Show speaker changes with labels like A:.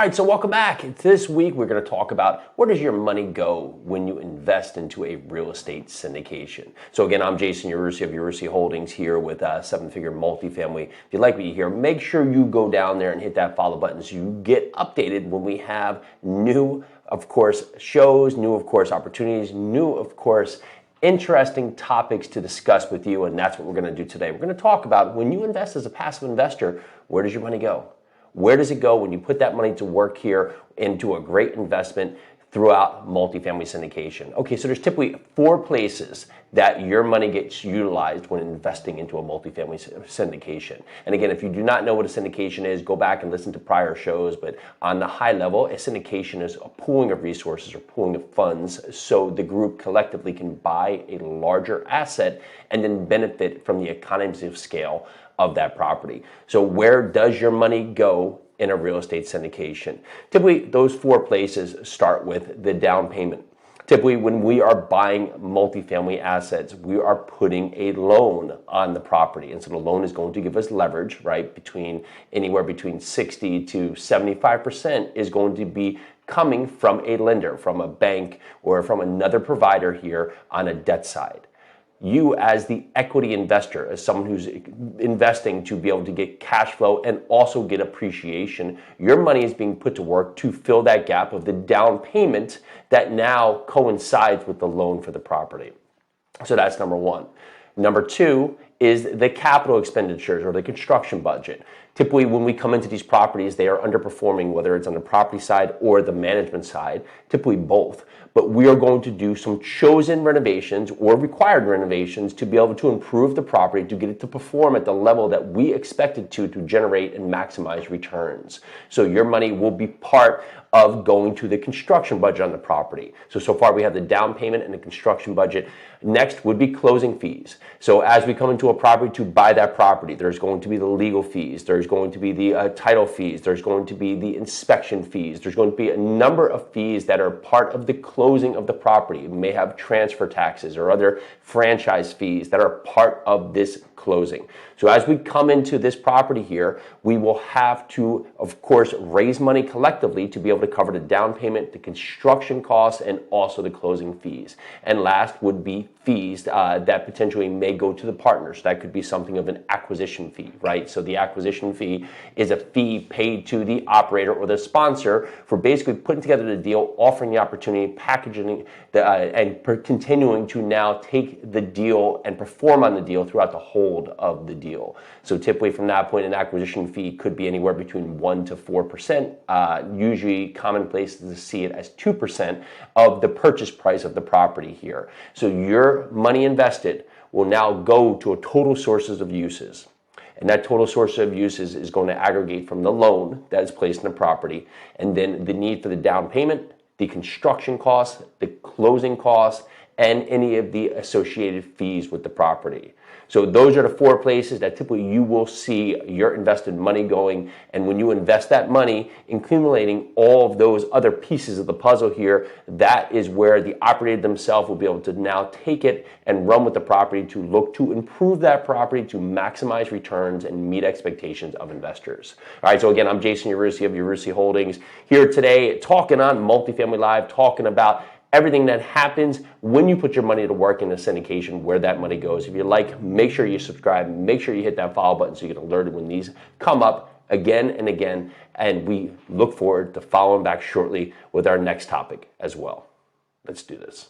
A: right, so welcome back. This week we're going to talk about where does your money go when you invest into a real estate syndication. So again, I'm Jason Yarusi of Yarusi Holdings here with Seven-Figure Multifamily. If you like what you hear, make sure you go down there and hit that follow button so you get updated when we have new, of course, shows, new, of course, opportunities, new, of course, interesting topics to discuss with you, and that's what we're going to do today. We're going to talk about when you invest as a passive investor, where does your money go? Where does it go when you put that money to work here into a great investment throughout multifamily syndication? Okay, so there's typically 4 places that your money gets utilized when investing into a multifamily syndication. And again, if you do not know what a syndication is, go back and listen to prior shows. But on the high level, a syndication is a pooling of resources or pooling of funds so the group collectively can buy a larger asset and then benefit from the economies of scale of that property. So where does your money go in a real estate syndication? Typically, those 4 places start with the down payment. Typically, when we are buying multifamily assets, we are putting a loan on the property. And so the loan is going to give us leverage, right? Anywhere between 60 to 75% is going to be coming from a lender, from a bank, or from another provider here on a debt side. You as the equity investor, as someone who's investing to be able to get cash flow and also get appreciation, your money is being put to work to fill that gap of the down payment that now coincides with the loan for the property. So that's number 1. Number 2 is the capital expenditures or the construction budget. Typically, when we come into these properties, they are underperforming, whether it's on the property side or the management side, typically both. But we are going to do some chosen renovations or required renovations to be able to improve the property, to get it to perform at the level that we expect it to generate and maximize returns. So your money will be part of going to the construction budget on the property. So far we have the down payment and the construction budget. Next would be closing fees. So as we come into a property to buy that property, there's going to be the legal fees, there's going to be the title fees, there's going to be the inspection fees, there's going to be a number of fees that are part of the closing of the property. We may have transfer taxes or other franchise fees that are part of this closing. So as we come into this property here, we will have to, of course, raise money collectively to be able to cover the down payment, the construction costs, and also the closing fees. And last would be fees that potentially may go to the partners. That could be something of an acquisition fee, right? So the acquisition fee is a fee paid to the operator or the sponsor for basically putting together the deal, offering the opportunity, packaging, and continuing to now take the deal and perform on the deal throughout the hold of the deal. So typically from that point, an acquisition fee could be anywhere between 1% to 4%. Usually commonplace is to see it as 2% of the purchase price of the property here. So your money invested will now go to a total sources of uses. And that total source of uses is going to aggregate from the loan that is placed in the property, and then the need for the down payment, the construction costs, the closing costs, and any of the associated fees with the property. So those are the 4 places that typically you will see your invested money going. And when you invest that money, accumulating all of those other pieces of the puzzle here, that is where the operator themselves will be able to now take it and run with the property to look to improve that property to maximize returns and meet expectations of investors. All right, so again, I'm Jason Yarusi of Yarusi Holdings here today talking on Multifamily Live, talking about everything that happens when you put your money to work in a syndication, where that money goes. If you like, make sure you subscribe, make sure you hit that follow button so you get alerted when these come up again and again. And we look forward to following back shortly with our next topic as well. Let's do this.